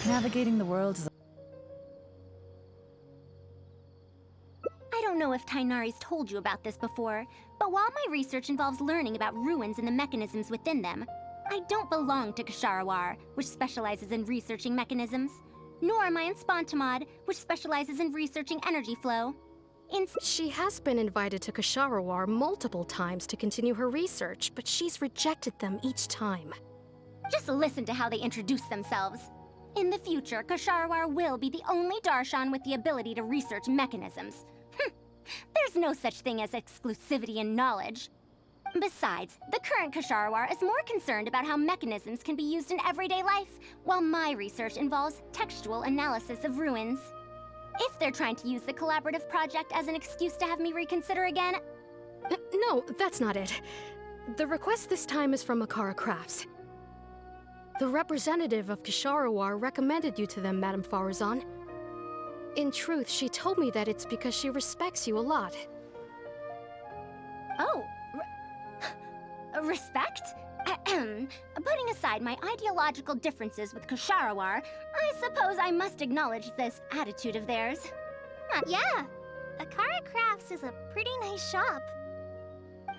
Navigating the world is... I don't know if Tainari's told you about this before, but while my research involves learning about ruins and the mechanisms within them, I don't belong to Ksharawar, which specializes in researching mechanisms, nor am I in Spontamod, which specializes in researching energy flow. She has been invited to Ksharawar multiple times to continue her research, but she's rejected them each time. Just listen to how they introduce themselves. In the future, Ksharawar will be the only Darshan with the ability to research mechanisms. There's no such thing as exclusivity in knowledge. Besides, the current Ksharawar is more concerned about how mechanisms can be used in everyday life, while my research involves textual analysis of ruins. If they're trying to use the collaborative project as an excuse to have me reconsider again... No, that's not it. The request this time is from Akara Crafts. The representative of Ksharawar recommended you to them, Madame Faruzan. In truth, she told me that it's because she respects you a lot. Oh, respect? Putting aside my ideological differences with Ksharawar, I suppose I must acknowledge this attitude of theirs. Yeah, Akara Crafts is a pretty nice shop.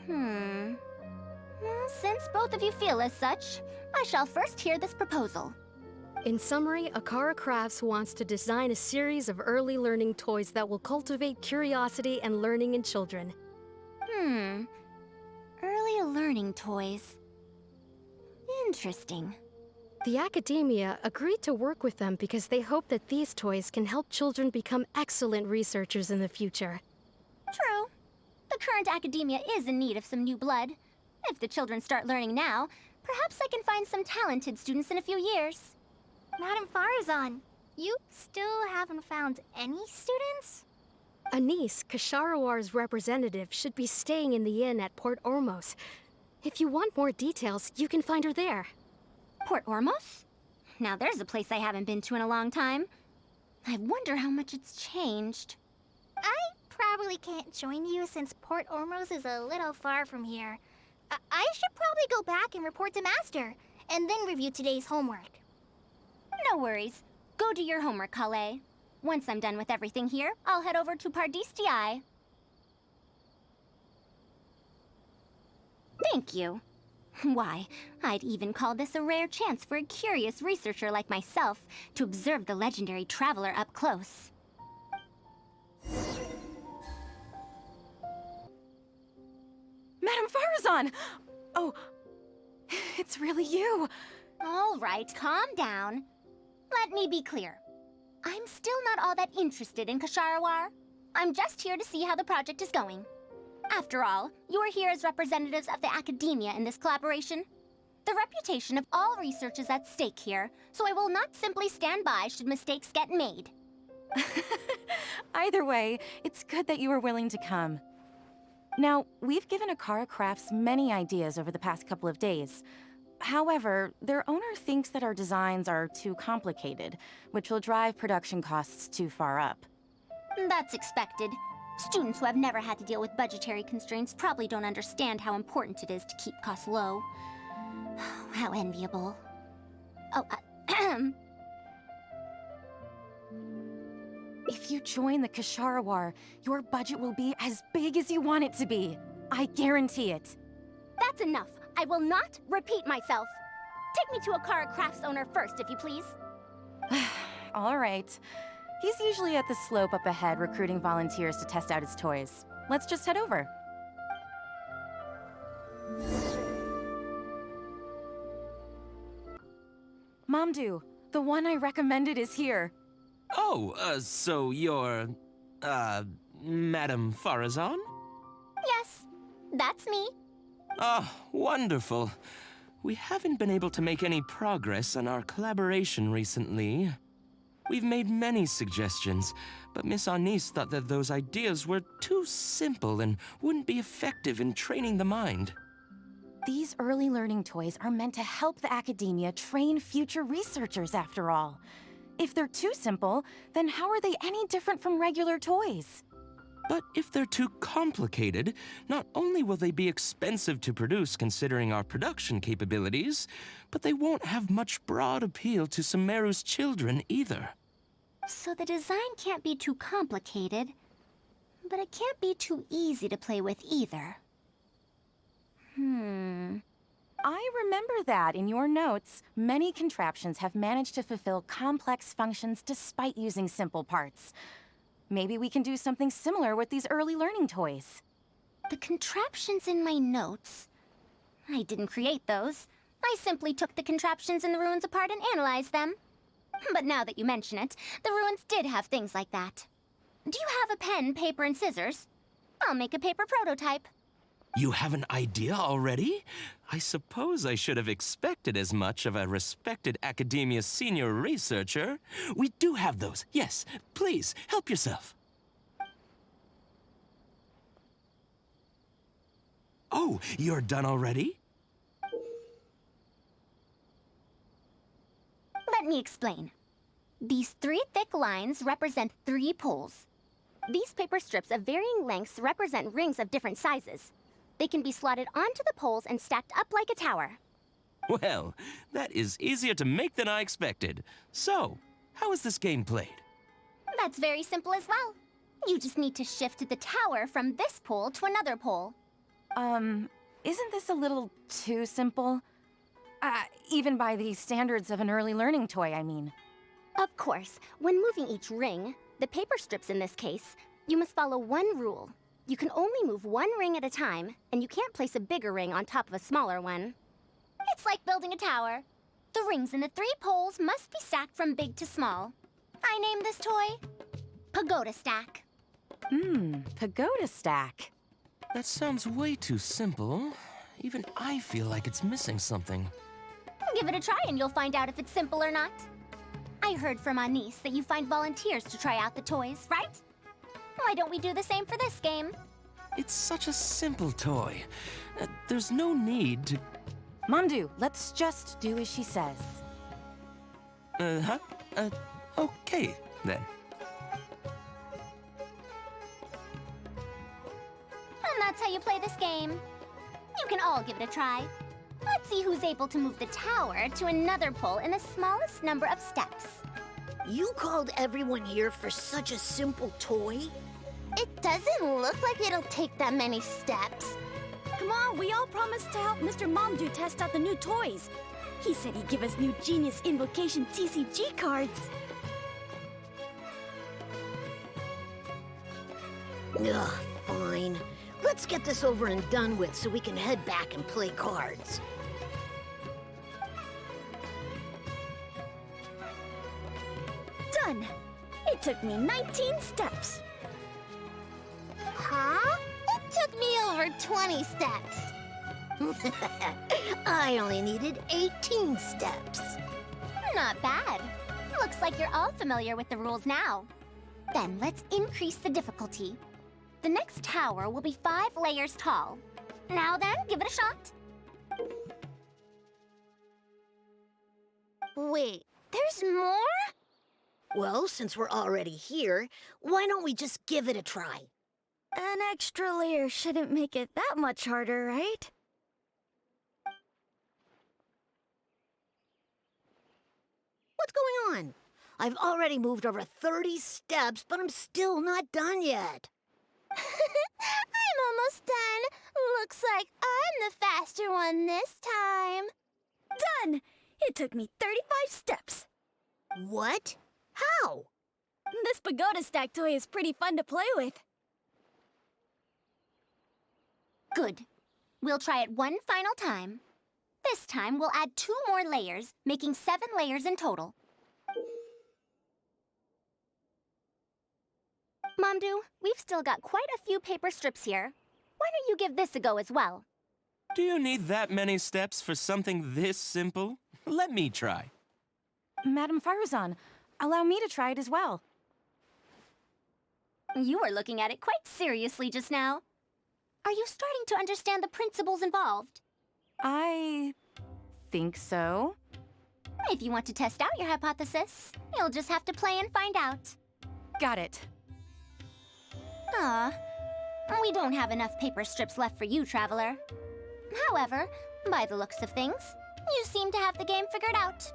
Well, since both of you feel as such, I shall first hear this proposal. In summary, Akara Crafts wants to design a series of early learning toys that will cultivate curiosity and learning in children. Early learning toys. Interesting. The academia agreed to work with them because they hope that these toys can help children become excellent researchers in the future. True. The current academia is in need of some new blood. If the children start learning now, perhaps I can find some talented students in a few years. Madame Faruzan, you still haven't found any students? Anise, Ksharowar's representative, should be staying in the inn at Port Ormos. If you want more details, you can find her there. Port Ormos? Now there's a place I haven't been to in a long time. I wonder how much it's changed. I probably can't join you since Port Ormos is a little far from here. I should probably go back and report to Master, and then review today's homework. No worries. Go do your homework, Kale. Once I'm done with everything here, I'll head over to Pardistii. Thank you. Why, I'd even call this a rare chance for a curious researcher like myself to observe the legendary traveler up close. Madame Faruzan! Oh, it's really you. All right, calm down. Let me be clear. I'm still not all that interested in Ksharawar. I'm just here to see how the project is going. After all, you're here as representatives of the academia in this collaboration. The reputation of all research is at stake here, so I will not simply stand by should mistakes get made. Either way, it's good that you were willing to come. Now, we've given Akara Crafts many ideas over the past couple of days. However, their owner thinks that our designs are too complicated, which will drive production costs too far up. That's expected. Students who have never had to deal with budgetary constraints probably don't understand how important it is to keep costs low. How enviable. Oh, If you join the Ksharawar, your budget will be as big as you want it to be. I guarantee it. That's enough. I will not repeat myself. Take me to Akara Crafts owner first, if you please. All right. He's usually at the slope up ahead recruiting volunteers to test out his toys. Let's just head over. Mamdu, the one I recommended is here. Oh, so you're, Madame Faruzan? Yes, that's me. Ah, wonderful. We haven't been able to make any progress on our collaboration recently. We've made many suggestions, but Miss Anise thought that those ideas were too simple and wouldn't be effective in training the mind. These early learning toys are meant to help the academia train future researchers, after all. If they're too simple, then how are they any different from regular toys? But if they're too complicated, not only will they be expensive to produce considering our production capabilities, but they won't have much broad appeal to Sumeru's children either. So the design can't be too complicated, but it can't be too easy to play with either. I remember that in your notes, many contraptions have managed to fulfill complex functions despite using simple parts. Maybe we can do something similar with these early learning toys. The contraptions in my notes? I didn't create those. I simply took the contraptions in the ruins apart and analyzed them. But now that you mention it, the ruins did have things like that. Do you have a pen, paper, and scissors? I'll make a paper prototype. You have an idea already? I suppose I should have expected as much of a respected academia senior researcher. We do have those. Yes, please, help yourself. Oh, you're done already? Let me explain. These 3 thick lines represent 3 poles. These paper strips of varying lengths represent rings of different sizes. They can be slotted onto the poles and stacked up like a tower. Well, that is easier to make than I expected. So, how is this game played? That's very simple as well. You just need to shift the tower from this pole to another pole. Isn't this a little too simple? Even by the standards of an early learning toy, I mean. Of course, when moving each ring, the paper strips in this case, you must follow one rule. You can only move one ring at a time, and you can't place a bigger ring on top of a smaller one. It's like building a tower. The rings in the 3 poles must be stacked from big to small. I named this toy Pagoda Stack. Pagoda stack. That sounds way too simple. Even I feel like it's missing something. Give it a try and you'll find out if it's simple or not. I heard from Anis that you find volunteers to try out the toys, right? Why don't we do the same for this game? It's such a simple toy. There's no need to... Mamdu, let's just do as she says. Okay, then. And that's how you play this game. You can all give it a try. Let's see who's able to move the tower to another pole in the smallest number of steps. You called everyone here for such a simple toy? It doesn't look like it'll take that many steps. Come on, we all promised to help Mr. Mamdu test out the new toys. He said he'd give us new Genius Invocation TCG cards. Ugh, fine. Let's get this over and done with so we can head back and play cards. Done! It took me 19 steps. Huh? It took me over 20 steps. I only needed 18 steps. Not bad. Looks like you're all familiar with the rules now. Then let's increase the difficulty. The next tower will be 5 layers tall. Now then, give it a shot. Wait, there's more? Well, since we're already here, why don't we just give it a try? An extra layer shouldn't make it that much harder, right? What's going on? I've already moved over 30 steps, but I'm still not done yet. I'm almost done. Looks like I'm the faster one this time. Done! It took me 35 steps. What? How? This pagoda stack toy is pretty fun to play with. Good. We'll try it one final time. This time, we'll add 2 more layers, making 7 layers in total. Mamdu, we've still got quite a few paper strips here. Why don't you give this a go as well? Do you need that many steps for something this simple? Let me try. Madam Faruzan, allow me to try it as well. You were looking at it quite seriously just now. Are you starting to understand the principles involved? I think so. If you want to test out your hypothesis, you'll just have to play and find out. Got it. Ah, we don't have enough paper strips left for you, Traveler. However, by the looks of things, you seem to have the game figured out.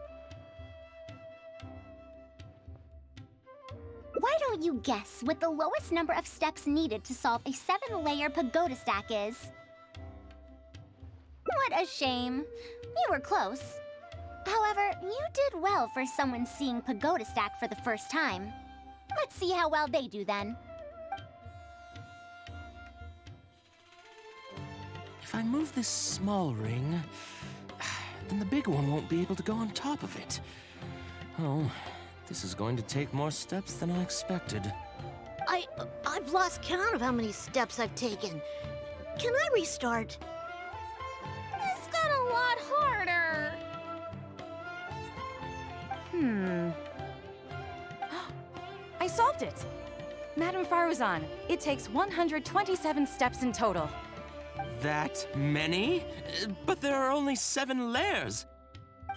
Why don't you guess what the lowest number of steps needed to solve a 7-layer pagoda stack is? What a shame. You were close. However, you did well for someone seeing pagoda stack for the first time. Let's see how well they do then. If I move this small ring, then the big one won't be able to go on top of it. Oh, this is going to take more steps than I expected. I've lost count of how many steps I've taken. Can I restart? This got a lot harder. I solved it! Madame Faruzan, it takes 127 steps in total. That many? But there are only 7 layers.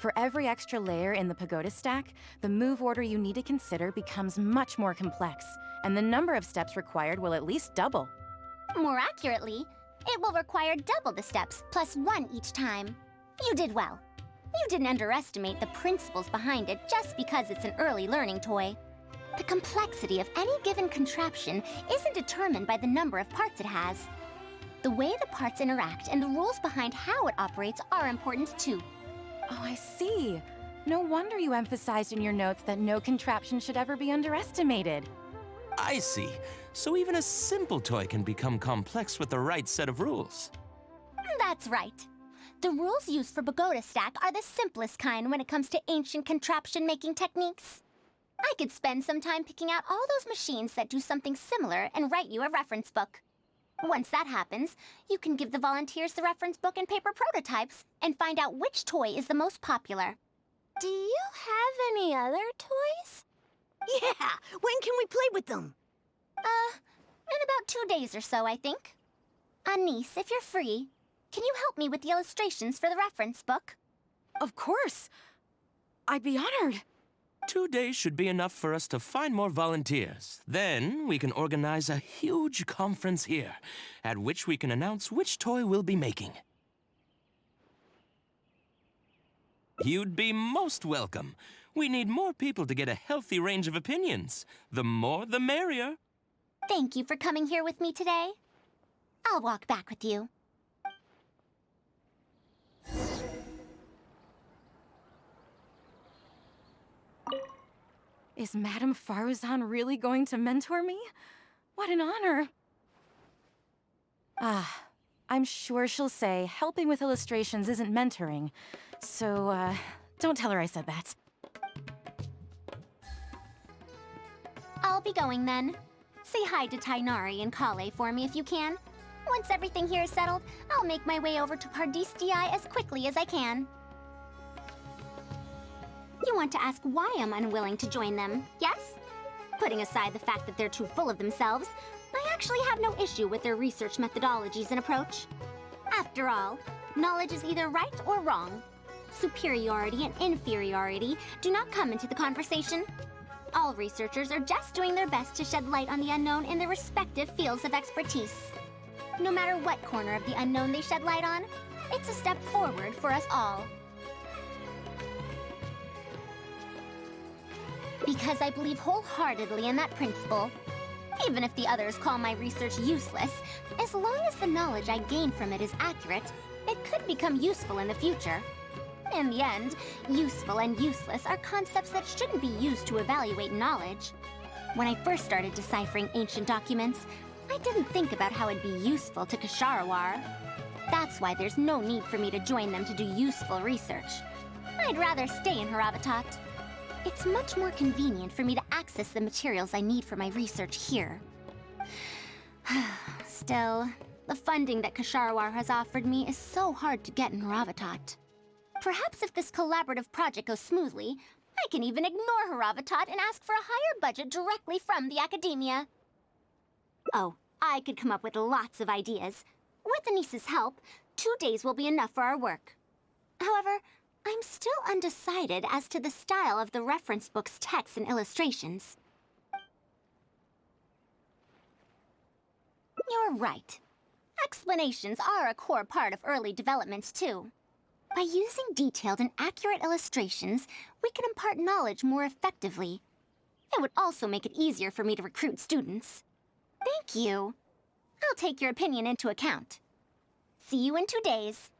For every extra layer in the pagoda stack, the move order you need to consider becomes much more complex, and the number of steps required will at least double. More accurately, it will require double the steps, plus 1 each time. You did well. You didn't underestimate the principles behind it just because it's an early learning toy. The complexity of any given contraption isn't determined by the number of parts it has. The way the parts interact and the rules behind how it operates are important too. Oh, I see. No wonder you emphasized in your notes that no contraption should ever be underestimated. I see. So even a simple toy can become complex with the right set of rules. That's right. The rules used for pagoda stack are the simplest kind when it comes to ancient contraption-making techniques. I could spend some time picking out all those machines that do something similar and write you a reference book. Once that happens, you can give the volunteers the reference book and paper prototypes and find out which toy is the most popular. Do you have any other toys? Yeah, when can we play with them? In about 2 days or so, I think. Anise, if you're free, can you help me with the illustrations for the reference book? Of course! I'd be honored. 2 days should be enough for us to find more volunteers. Then we can organize a huge conference here, at which we can announce which toy we'll be making. You'd be most welcome. We need more people to get a healthy range of opinions. The more, the merrier. Thank you for coming here with me today. I'll walk back with you. Is Madame Faruzan really going to mentor me? What an honor! I'm sure she'll say helping with illustrations isn't mentoring. So, don't tell her I said that. I'll be going then. Say hi to Tainari and Kale for me if you can. Once everything here is settled, I'll make my way over to Pardis DI as quickly as I can. You want to ask why I'm unwilling to join them, yes? Putting aside the fact that they're too full of themselves, I actually have no issue with their research methodologies and approach. After all, knowledge is either right or wrong. Superiority and inferiority do not come into the conversation. All researchers are just doing their best to shed light on the unknown in their respective fields of expertise. No matter what corner of the unknown they shed light on, it's a step forward for us all. Because I believe wholeheartedly in that principle. Even if the others call my research useless, as long as the knowledge I gain from it is accurate, it could become useful in the future. In the end, useful and useless are concepts that shouldn't be used to evaluate knowledge. When I first started deciphering ancient documents, I didn't think about how it'd be useful to Ksharawar. That's why there's no need for me to join them to do useful research. I'd rather stay in Haravatat. It's much more convenient for me to access the materials I need for my research here. Still, the funding that Ksharawar has offered me is so hard to get in Haravatat. Perhaps if this collaborative project goes smoothly, I can even ignore Haravatat and ask for a higher budget directly from the academia. Oh, I could come up with lots of ideas. With Anise's help, 2 days will be enough for our work. However, I'm still undecided as to the style of the reference book's text and illustrations. You're right. Explanations are a core part of early developments, too. By using detailed and accurate illustrations, we can impart knowledge more effectively. It would also make it easier for me to recruit students. Thank you. I'll take your opinion into account. See you in 2 days.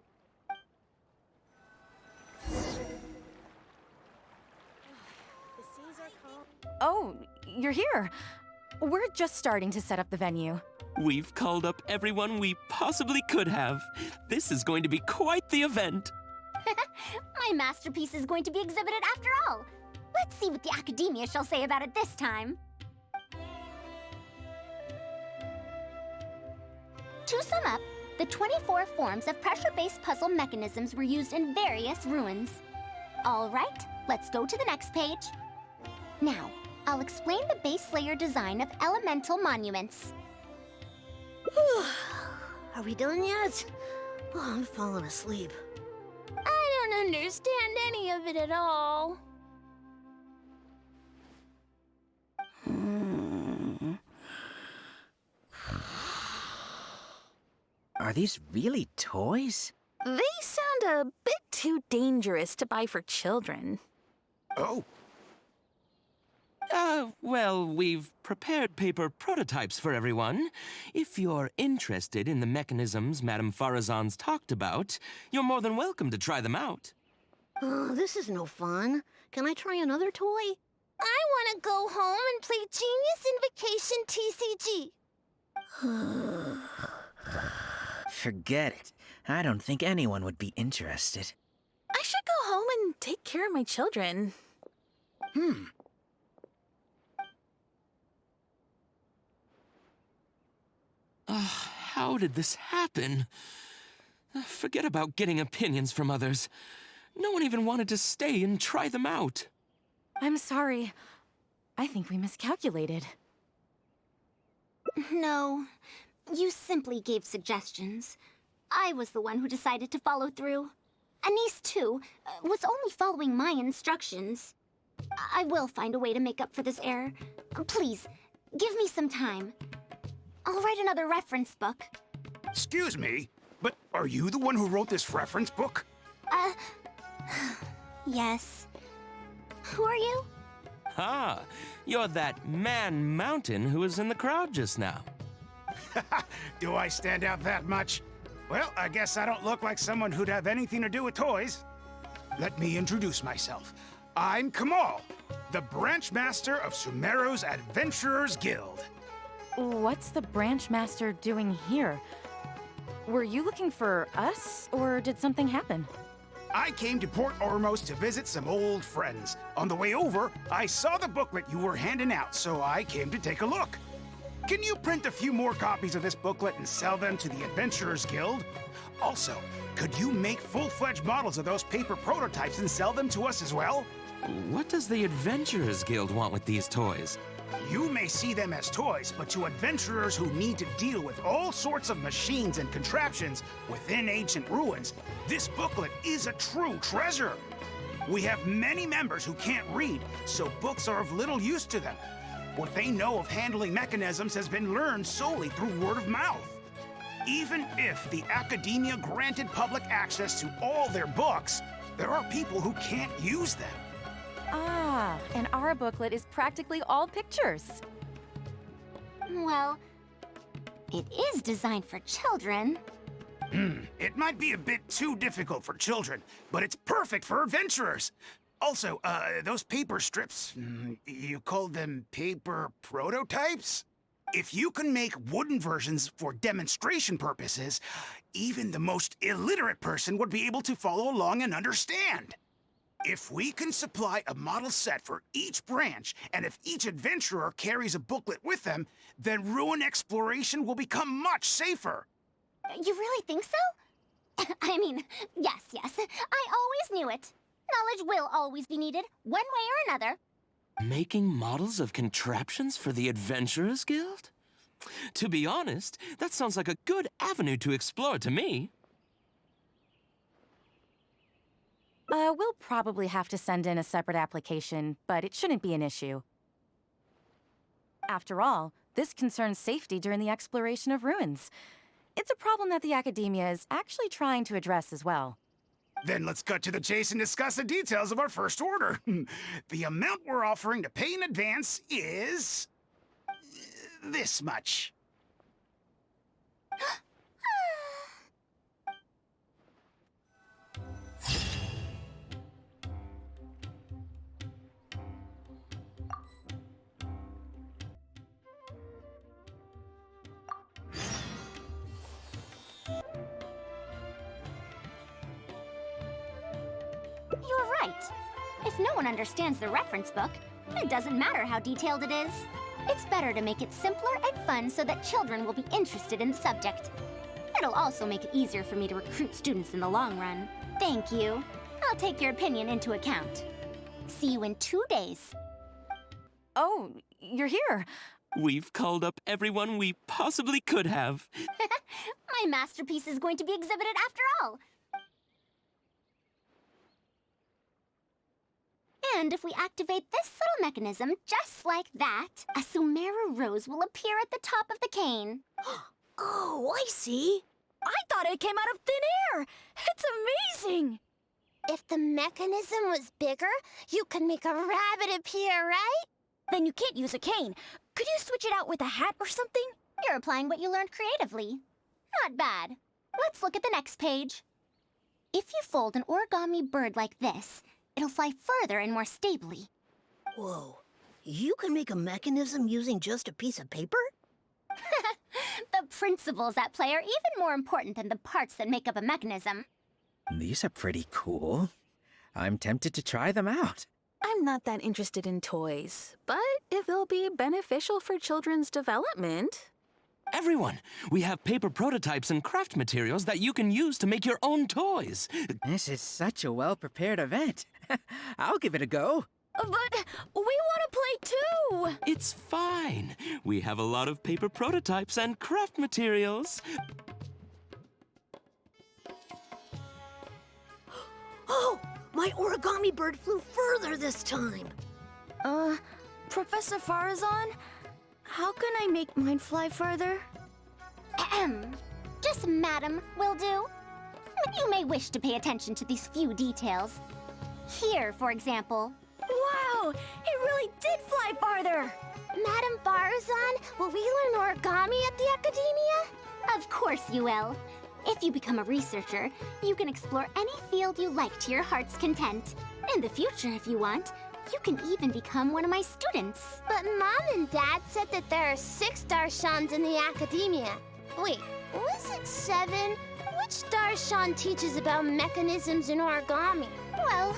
Oh, you're here. We're just starting to set up the venue. We've called up everyone we possibly could have. This is going to be quite the event. My masterpiece is going to be exhibited after all. Let's see what the academia shall say about it this time. To sum up, the 24 forms of pressure-based puzzle mechanisms were used in various ruins. All right, let's go to the next page. Now, I'll explain the base layer design of elemental monuments. Are we done yet? Oh, I'm falling asleep. I don't understand any of it at all. Are these really toys? They sound a bit too dangerous to buy for children. Oh, Well, we've prepared paper prototypes for everyone. If you're interested in the mechanisms Madame Faruzan's talked about, you're more than welcome to try them out. Oh, this is no fun. Can I try another toy? I want to go home and play Genius Invocation TCG. forget it. I don't think anyone would be interested. I should go home and take care of my children. How did this happen? Forget about getting opinions from others. No one even wanted to stay and try them out. I'm sorry. I think we miscalculated. No, you simply gave suggestions. I was the one who decided to follow through. Anise, too, was only following my instructions. I will find a way to make up for this error. Please, give me some time. I'll write another reference book. Excuse me, but are you the one who wrote this reference book? Yes. Who are you? Ah, you're that man Mountain who was in the crowd just now. Do I stand out that much? Well, I guess I don't look like someone who'd have anything to do with toys. Let me introduce myself. I'm Kamal, the branch master of Sumeru's Adventurers Guild. What's the branch master doing here? Were you looking for us, or did something happen? I came to Port Ormos to visit some old friends. On the way over, I saw the booklet you were handing out, so I came to take a look. Can you print a few more copies of this booklet and sell them to the Adventurers Guild? Also, could you make full-fledged models of those paper prototypes and sell them to us as well? What does the Adventurers Guild want with these toys? You may see them as toys, but to adventurers who need to deal with all sorts of machines and contraptions within ancient ruins, this booklet is a true treasure. We have many members who can't read, so books are of little use to them. What they know of handling mechanisms has been learned solely through word of mouth. Even if the academia granted public access to all their books, there are people who can't use them. Ah, and our booklet is practically all pictures. Well, it is designed for children. It might be a bit too difficult for children, but it's perfect for adventurers. Also, those paper strips, you called them paper prototypes? If you can make wooden versions for demonstration purposes, even the most illiterate person would be able to follow along and understand. If we can supply a model set for each branch, and if each adventurer carries a booklet with them, then ruin exploration will become much safer. You really think so? I mean, yes. I always knew it. Knowledge will always be needed, one way or another. Making models of contraptions for the Adventurers Guild? To be honest, that sounds like a good avenue to explore to me. We'll probably have to send in a separate application, but it shouldn't be an issue. After all, This concerns safety during the exploration of ruins. It's a problem that the academia is actually trying to address as well. Then let's cut to the chase and discuss the details of our first order. The amount we're offering to pay in advance is... this much. You're right. If no one understands the reference book, it doesn't matter how detailed it is. It's better to make it simpler and fun so that children will be interested in the subject. It'll also make it easier for me to recruit students in the long run. Thank you. I'll take your opinion into account. See you in 2 days. Oh, you're here. We've called up everyone we possibly could have. My masterpiece is going to be exhibited after all. And if we activate this little mechanism just like that, a sumeru rose will appear at the top of the cane. Oh, I see. I thought it came out of thin air! It's amazing! If the mechanism was bigger, you could make a rabbit appear, right? Then you can't use a cane. Could you switch it out with a hat or something? You're applying what you learned creatively. Not bad. Let's look at the next page. If you fold an origami bird like this, it'll fly further and more stably. Whoa. You can make a mechanism using just a piece of paper? The principles at play are even more important than the parts that make up a mechanism. These are pretty cool. I'm tempted to try them out. I'm not that interested in toys, but if they'll be beneficial for children's development. Everyone, we have paper prototypes and craft materials that you can use to make your own toys. This is such a well-prepared event. I'll give it a go. But we want to play too! It's fine. We have a lot of paper prototypes and craft materials. Oh, my origami bird flew further this time. Professor Faruzan, how can I make mine fly further? Ahem. Just madam will do. But you may wish to pay attention to these few details. Here, for example. Wow! It really did fly farther! Madam Faruzan, will we learn origami at the academia? Of course you will. If you become a researcher, you can explore any field you like to your heart's content. In the future, if you want, you can even become one of my students. But Mom and Dad said that there are 6 Darshans in the academia. Wait, was it 7? Which Darshan teaches about mechanisms in origami? Well,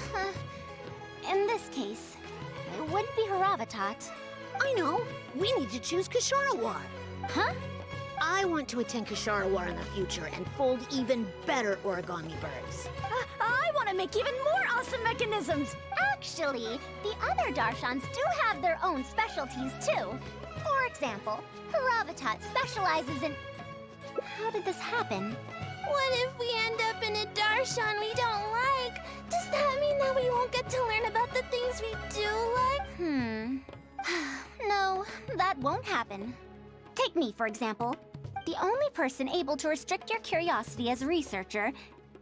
in this case, it wouldn't be Haravatat. I know. We need to choose Kasharawar. Huh? I want to attend Kasharawar in the future and fold even better origami birds. I want to make even more awesome mechanisms! Actually, the other Darshans do have their own specialties, too. For example, Haravatat specializes in... How did this happen? What if we end up in a Darshan we don't like? Does that mean that we won't get to learn about the things we do like? No, that won't happen. Take me, for example. The only person able to restrict your curiosity as a researcher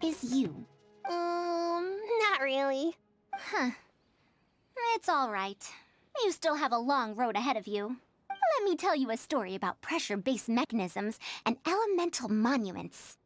is you. Not really. Huh. It's all right. You still have a long road ahead of you. Let me tell you a story about pressure-based mechanisms and elemental monuments.